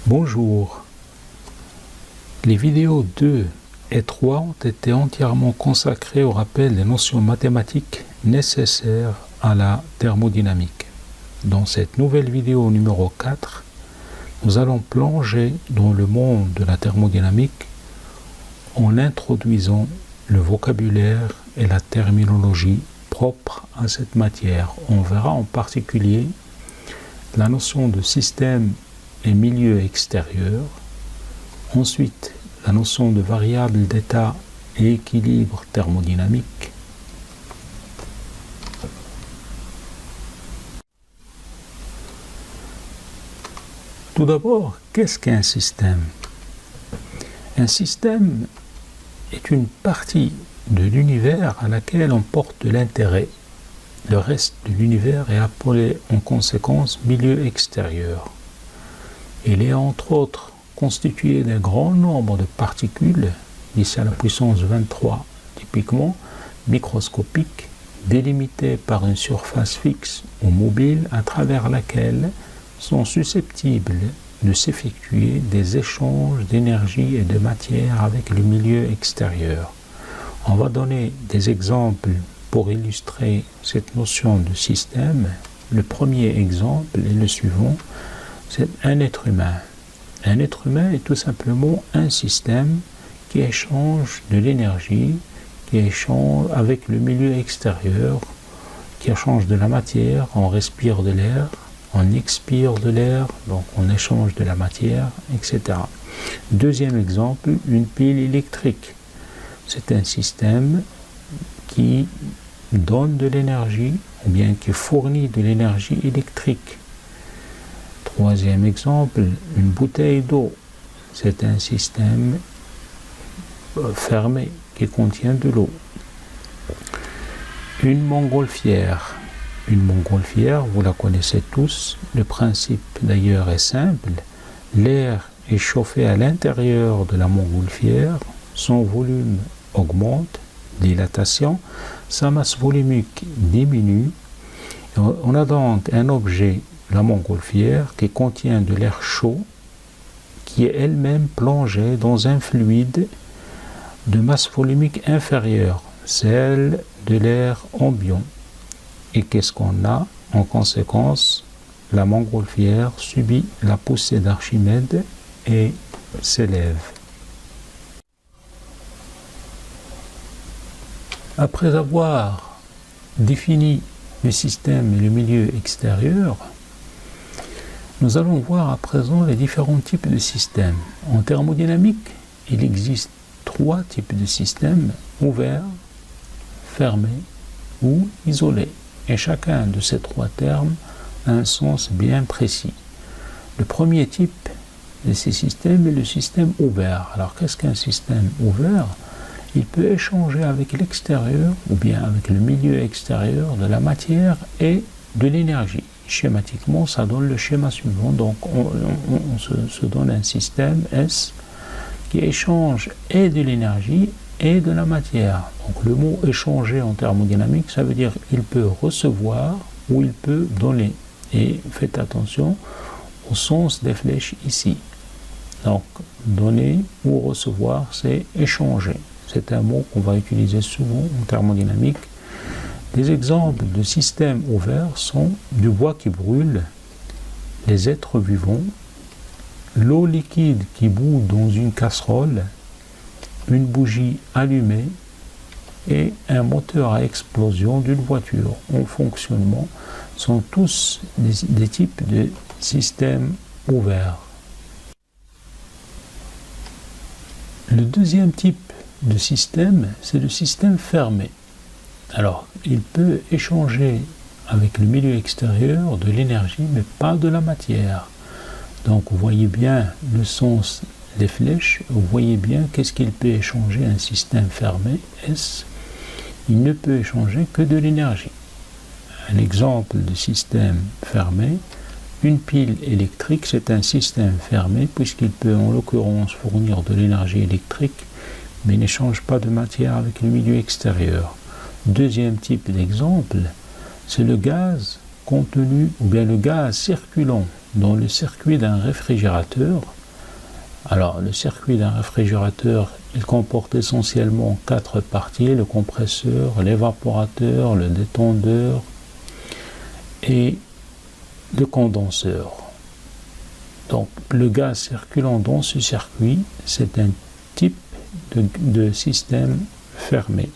Bonjour. Les vidéos 2 et 3 ont été entièrement consacrées au rappel des notions mathématiques nécessaires à la thermodynamique. Dans cette nouvelle vidéo numéro 4, nous allons plonger dans le monde de la thermodynamique en introduisant le vocabulaire et la terminologie propres à cette matière. On verra en particulier la notion de système et milieu extérieur, ensuite la notion de variable d'état et équilibre thermodynamique, tout d'abord, qu'est-ce qu'un système? Un système est une partie de l'univers à laquelle on porte de l'intérêt. Le reste de l'univers est appelé en conséquence milieu extérieur. Il est entre autres constitué d'un grand nombre de particules, 10 à la puissance 23 typiquement, microscopiques, délimitées par une surface fixe ou mobile à travers laquelle sont susceptibles de s'effectuer des échanges d'énergie et de matière avec le milieu extérieur. On va donner des exemples pour illustrer cette notion de système. Le premier exemple est le suivant. C'est un être humain. Un être humain est tout simplement un système qui échange de l'énergie, qui échange avec le milieu extérieur, qui échange de la matière, on respire de l'air, on expire de l'air, donc on échange de la matière, etc. Deuxième exemple, une pile électrique. C'est un système qui donne de l'énergie, ou bien qui fournit de l'énergie électrique. Troisième exemple, une bouteille d'eau. C'est un système fermé qui contient de l'eau. Une montgolfière. Une montgolfière, vous la connaissez tous. Le principe d'ailleurs est simple. L'air est chauffé à l'intérieur de la montgolfière. Son volume augmente, dilatation. Sa masse volumique diminue. On a donc un objet, la montgolfière, qui contient de l'air chaud, qui est elle-même plongée dans un fluide de masse volumique inférieure, celle de l'air ambiant. Et qu'est-ce qu'on a? En conséquence, la montgolfière subit la poussée d'Archimède et s'élève. Après avoir défini le système et le milieu extérieur, nous allons voir à présent les différents types de systèmes. En thermodynamique, il existe 3 types de systèmes: ouverts, fermés ou isolés. Et chacun de ces 3 termes a un sens bien précis. Le premier type de ces systèmes est le système ouvert. Alors qu'est-ce qu'un système ouvert? Il peut échanger avec l'extérieur ou bien avec le milieu extérieur de la matière et de l'énergie. Schématiquement, ça donne le schéma suivant. Donc, on se donne un système S qui échange et de l'énergie et de la matière. Donc, le mot échanger en thermodynamique, ça veut dire qu'il peut recevoir ou il peut donner. Et faites attention au sens des flèches ici. Donc, donner ou recevoir, c'est échanger. C'est un mot qu'on va utiliser souvent en thermodynamique. Des exemples de systèmes ouverts sont du bois qui brûle, les êtres vivants, l'eau liquide qui bout dans une casserole, une bougie allumée et un moteur à explosion d'une voiture en fonctionnement sont tous des types de systèmes ouverts. Le deuxième type de système, c'est le système fermé. Alors, il peut échanger avec le milieu extérieur de l'énergie, mais pas de la matière. Donc, vous voyez bien le sens des flèches, vous voyez bien qu'est-ce qu'il peut échanger un système fermé, S. Il ne peut échanger que de l'énergie. Un exemple de système fermé, une pile électrique, c'est un système fermé puisqu'il peut en l'occurrence fournir de l'énergie électrique, mais n'échange pas de matière avec le milieu extérieur. Deuxième type d'exemple, c'est le gaz contenu, ou bien le gaz circulant dans le circuit d'un réfrigérateur. Alors, le circuit d'un réfrigérateur, il comporte essentiellement 4 parties, le compresseur, l'évaporateur, le détendeur et le condenseur. Donc, le gaz circulant dans ce circuit, c'est un type de système fermé.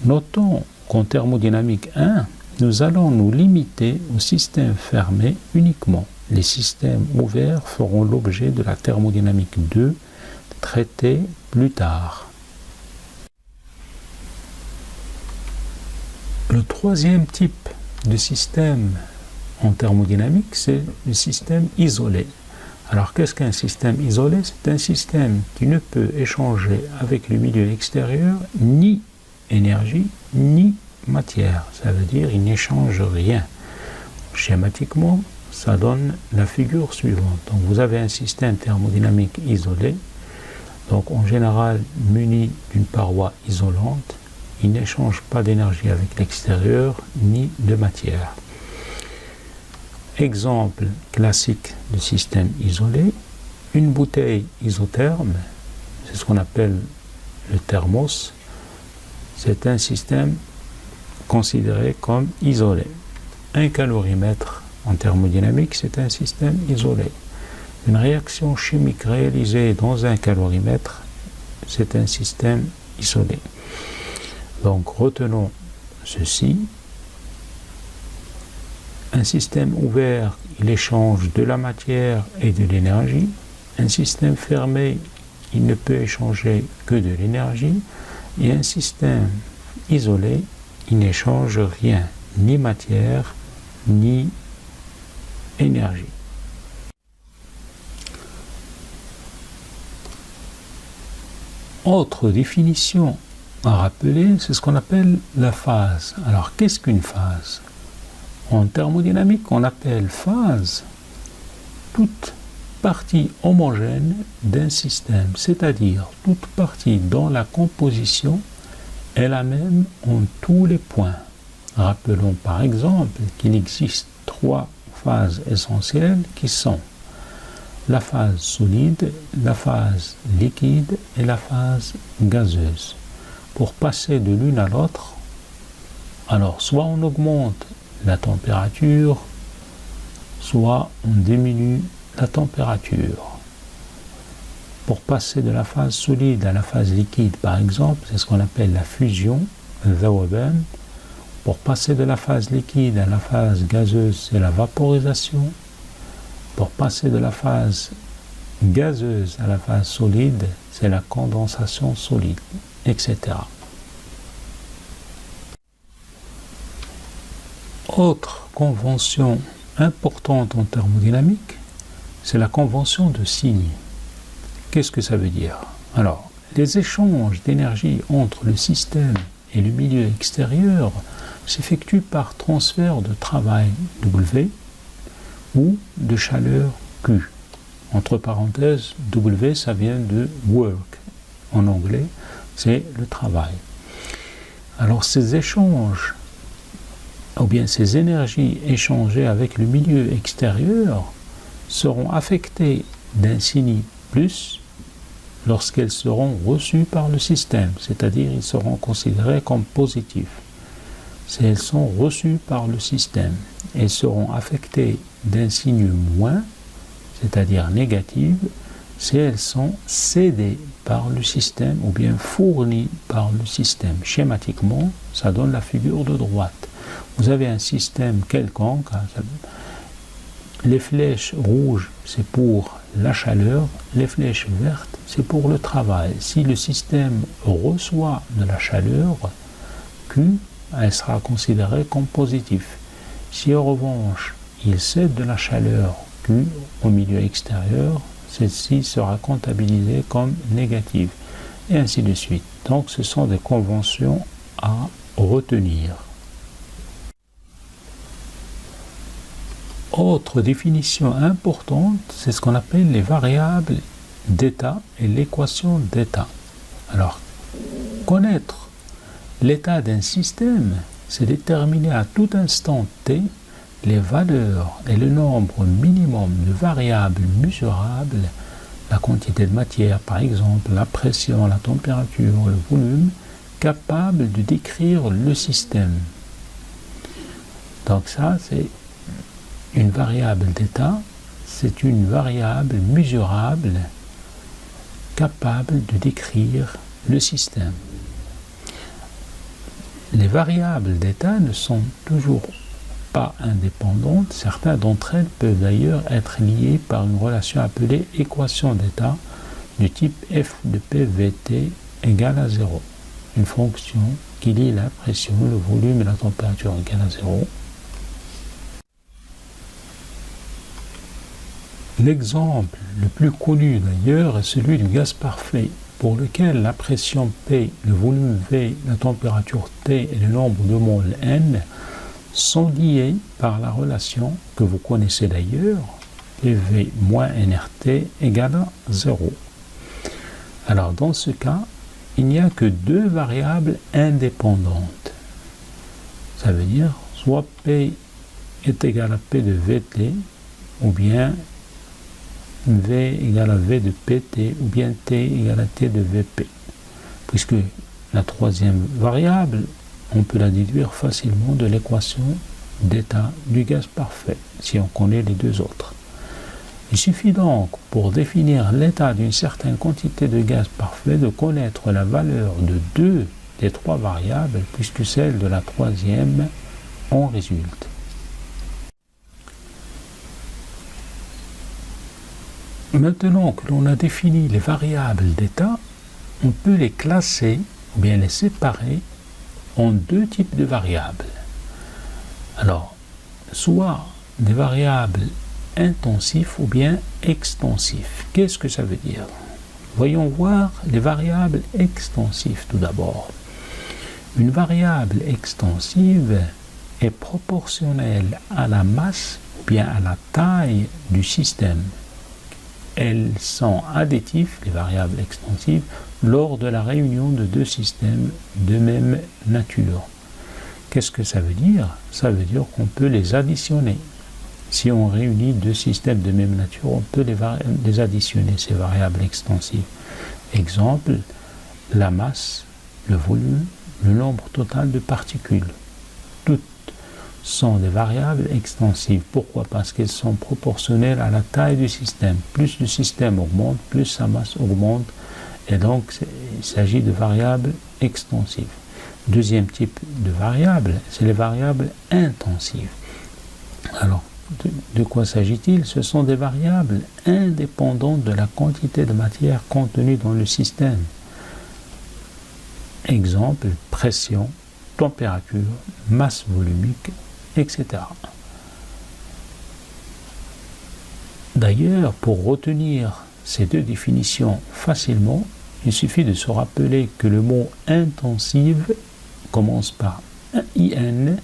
Notons qu'en thermodynamique 1, nous allons nous limiter au système fermé uniquement. Les systèmes ouverts feront l'objet de la thermodynamique 2, traitée plus tard. Le troisième type de système en thermodynamique, c'est le système isolé. Alors, qu'est-ce qu'un système isolé? C'est un système qui ne peut échanger avec le milieu extérieur ni énergie, ni matière. Ça veut dire qu'il n'échange rien. Schématiquement, ça donne la figure suivante. Donc, vous avez un système thermodynamique isolé, donc en général muni d'une paroi isolante. Il n'échange pas d'énergie avec l'extérieur, ni de matière. Exemple classique de système isolé, une bouteille isotherme, c'est ce qu'on appelle le thermos, c'est un système considéré comme isolé. Un calorimètre en thermodynamique, c'est un système isolé. Une réaction chimique réalisée dans un calorimètre, c'est un système isolé. Donc retenons ceci. Un système ouvert, il échange de la matière et de l'énergie. Un système fermé, il ne peut échanger que de l'énergie. Et un système isolé, il n'échange rien, ni matière, ni énergie. Autre définition à rappeler, c'est ce qu'on appelle la phase. Alors, qu'est-ce qu'une phase? En thermodynamique, on appelle phase toute partie homogène d'un système, c'est-à-dire toute partie dont la composition est la même en tous les points. Rappelons par exemple qu'il existe 3 phases essentielles qui sont la phase solide, la phase liquide et la phase gazeuse. Pour passer de l'une à l'autre, alors soit on augmente la température, soit on diminue la température. Pour passer de la phase solide à la phase liquide, par exemple, c'est ce qu'on appelle la fusion, ذوبان. Pour passer de la phase liquide à la phase gazeuse, c'est la vaporisation. Pour passer de la phase gazeuse à la phase solide, c'est la condensation solide, etc. Autre convention importante en thermodynamique, c'est la convention de signe. Qu'est-ce que ça veut dire? Alors, les échanges d'énergie entre le système et le milieu extérieur s'effectuent par transfert de travail W ou de chaleur Q. Entre parenthèses, W, ça vient de work. En anglais, c'est le travail. Alors, ces échanges ou bien ces énergies échangées avec le milieu extérieur seront affectées d'un signe plus lorsqu'elles seront reçues par le système, c'est-à-dire ils seront considérés comme positifs. Si elles sont reçues par le système, elles seront affectées d'un signe moins, c'est-à-dire négative, si elles sont cédées par le système ou bien fournies par le système. Schématiquement, ça donne la figure de droite. Vous avez un système quelconque, les flèches rouges c'est pour la chaleur, les flèches vertes c'est pour le travail. Si le système reçoit de la chaleur, Q, elle sera considérée comme positive. Si en revanche il cède de la chaleur Q au milieu extérieur, celle-ci sera comptabilisée comme négative, et ainsi de suite. Donc ce sont des conventions à retenir. Autre définition importante, c'est ce qu'on appelle les variables d'état et l'équation d'état. Alors, connaître l'état d'un système, c'est déterminer à tout instant t les valeurs et le nombre minimum de variables mesurables, la quantité de matière par exemple, la pression, la température, le volume, capables de décrire le système. Donc ça, c'est une variable d'état, c'est une variable mesurable capable de décrire le système. Les variables d'état ne sont toujours pas indépendantes. Certaines d'entre elles peuvent d'ailleurs être liées par une relation appelée équation d'état du type f de p vt égale à 0. Une fonction qui lie la pression, le volume et la température égale à 0. L'exemple le plus connu d'ailleurs est celui du gaz parfait, pour lequel la pression P, le volume V, la température T et le nombre de moles N sont liés par la relation que vous connaissez d'ailleurs, PV moins nRT égale à 0. Alors dans ce cas, il n'y a que deux variables indépendantes. Ça veut dire soit P est égal à P de Vt, ou bien V égale à V de Pt, ou bien T égale à T de Vp. Puisque la troisième variable, on peut la déduire facilement de l'équation d'état du gaz parfait, si on connaît les deux autres. Il suffit donc, pour définir l'état d'une certaine quantité de gaz parfait, de connaître la valeur de deux des trois variables, puisque celle de la troisième en résulte. Maintenant que l'on a défini les variables d'état, on peut les classer, ou bien les séparer, en deux types de variables. Alors, soit des variables intensifs ou bien extensifs. Qu'est-ce que ça veut dire? Voyons voir les variables extensives tout d'abord. Une variable extensive est proportionnelle à la masse ou bien à la taille du système. Elles sont additives, les variables extensives, lors de la réunion de deux systèmes de même nature. Qu'est-ce que ça veut dire? Ça veut dire qu'on peut les additionner. Si on réunit deux systèmes de même nature, on peut les additionner, ces variables extensives. Exemple, la masse, le volume, le nombre total de particules. Toutes sont des variables extensives. Pourquoi? Parce qu'elles sont proportionnelles à la taille du système. Plus le système augmente, plus sa masse augmente, et donc il s'agit de variables extensives. Deuxième type de variable, c'est les variables intensives. Alors, de quoi s'agit-il? Ce sont des variables indépendantes de la quantité de matière contenue dans le système. Exemple, pression, température, masse volumique, etc. D'ailleurs, pour retenir ces deux définitions facilement, il suffit de se rappeler que le mot intensive commence par IN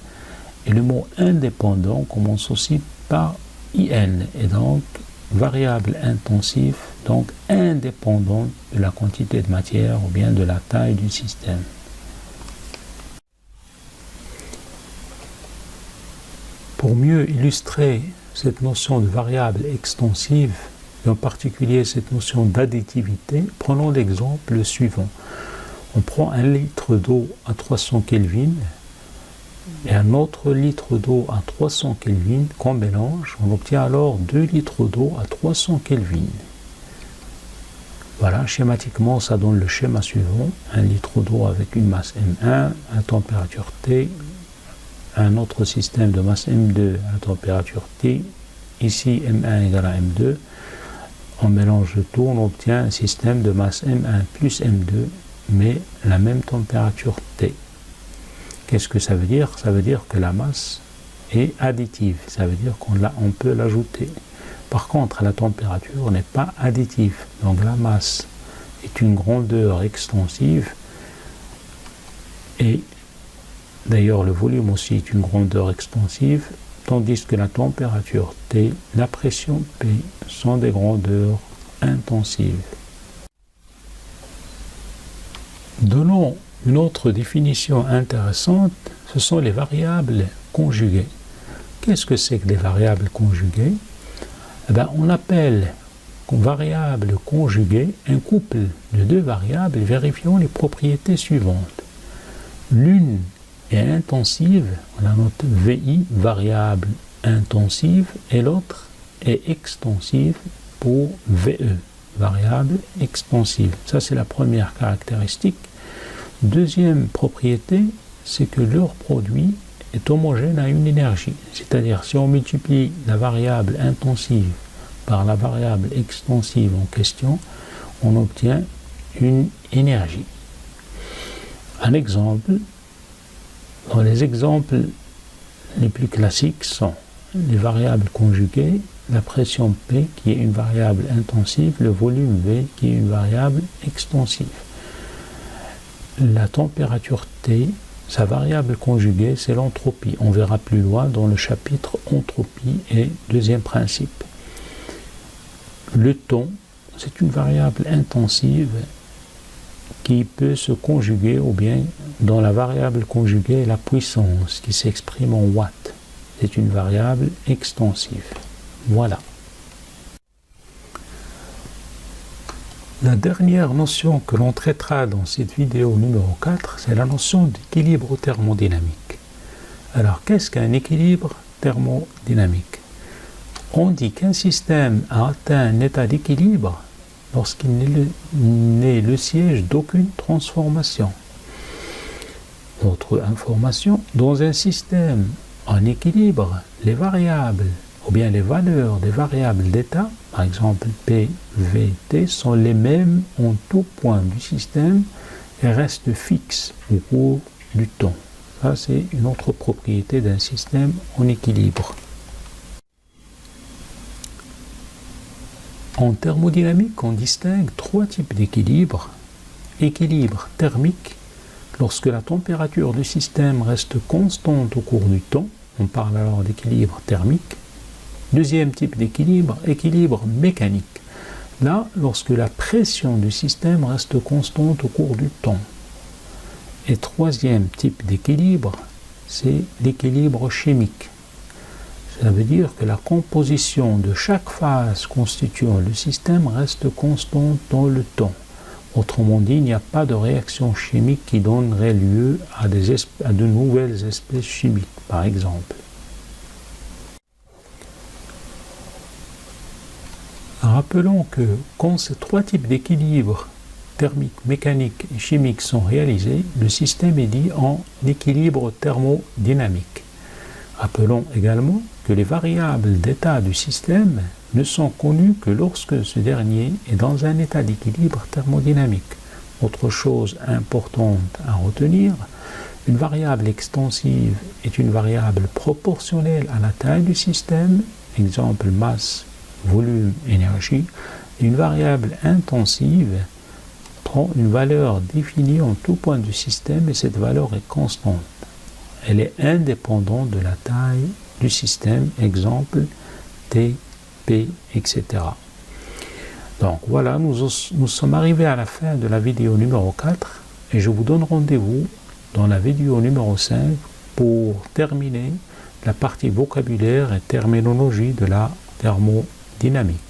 et le mot indépendant commence aussi par IN, et donc variable intensive, donc indépendante de la quantité de matière ou bien de la taille du système. Pour mieux illustrer cette notion de variable extensive, et en particulier cette notion d'additivité, prenons l'exemple suivant. On prend 1 litre d'eau à 300 Kelvin et un autre litre d'eau à 300 Kelvin qu'on mélange. On obtient alors 2 litres d'eau à 300 Kelvin. Voilà, schématiquement, ça donne le schéma suivant. 1 litre d'eau avec une masse M1 à température T, un autre système de masse M2 à température T, ici M1 égale à M2. On mélange le tout, on obtient un système de masse M1 plus M2, mais la même température T. Qu'est-ce que ça veut dire? Ça veut dire que la masse est additive, ça veut dire qu'on peut l'ajouter. Par contre, la température n'est pas additive, donc la masse est une grandeur extensive, et d'ailleurs le volume aussi est une grandeur extensive, tandis que la température T, la pression P sont des grandeurs intensives. Donnons une autre définition intéressante, ce sont les variables conjuguées. qu'est-ce que c'est que les variables conjuguées? Eh bien, on appelle variable conjuguée un couple de deux variables vérifiant les propriétés suivantes. L'une est intensive, on la note VI, variable intensive, et l'autre est extensive pour VE, variable extensive. Ça, c'est la première caractéristique. Deuxième propriété, c'est que leur produit est homogène à une énergie. C'est-à-dire, si on multiplie la variable intensive par la variable extensive en question, on obtient une énergie. Un exemple, dans les exemples les plus classiques sont les variables conjuguées, la pression P qui est une variable intensive, le volume V qui est une variable extensive. La température T, sa variable conjuguée, c'est l'entropie. On verra plus loin dans le chapitre entropie et deuxième principe. Le temps, c'est une variable intensive qui peut se conjuguer, ou bien dans la variable conjuguée, la puissance qui s'exprime en watts. C'est une variable extensive. Voilà. La dernière notion que l'on traitera dans cette vidéo numéro 4, c'est la notion d'équilibre thermodynamique. Alors, qu'est-ce qu'un équilibre thermodynamique? On dit qu'un système a atteint un état d'équilibre lorsqu'il n'est le siège d'aucune transformation. Autre information, dans un système en équilibre, les variables ou bien les valeurs des variables d'état, par exemple P, V, T, sont les mêmes en tout point du système et restent fixes au cours du temps. Ça, c'est une autre propriété d'un système en équilibre. En thermodynamique, on distingue trois types d'équilibre. Équilibre thermique, lorsque la température du système reste constante au cours du temps, on parle alors d'équilibre thermique. Deuxième type d'équilibre, équilibre mécanique. Là, lorsque la pression du système reste constante au cours du temps. Et troisième type d'équilibre, c'est l'équilibre chimique. Ça veut dire que la composition de chaque phase constituant le système reste constante dans le temps. Autrement dit, il n'y a pas de réaction chimique qui donnerait lieu à de nouvelles espèces chimiques, par exemple. Rappelons que quand ces trois types d'équilibre, thermique, mécanique et chimique, sont réalisés, le système est dit en équilibre thermodynamique. Rappelons également que les variables d'état du système ne sont connues que lorsque ce dernier est dans un état d'équilibre thermodynamique. Autre chose importante à retenir, une variable extensive est une variable proportionnelle à la taille du système, exemple masse, volume, énergie. Une variable intensive prend une valeur définie en tout point du système et cette valeur est constante. Elle est indépendante de la taille du système, exemple T, P, etc. Donc voilà, nous sommes arrivés à la fin de la vidéo numéro 4 et je vous donne rendez-vous dans la vidéo numéro 5 pour terminer la partie vocabulaire et terminologie de la thermodynamique.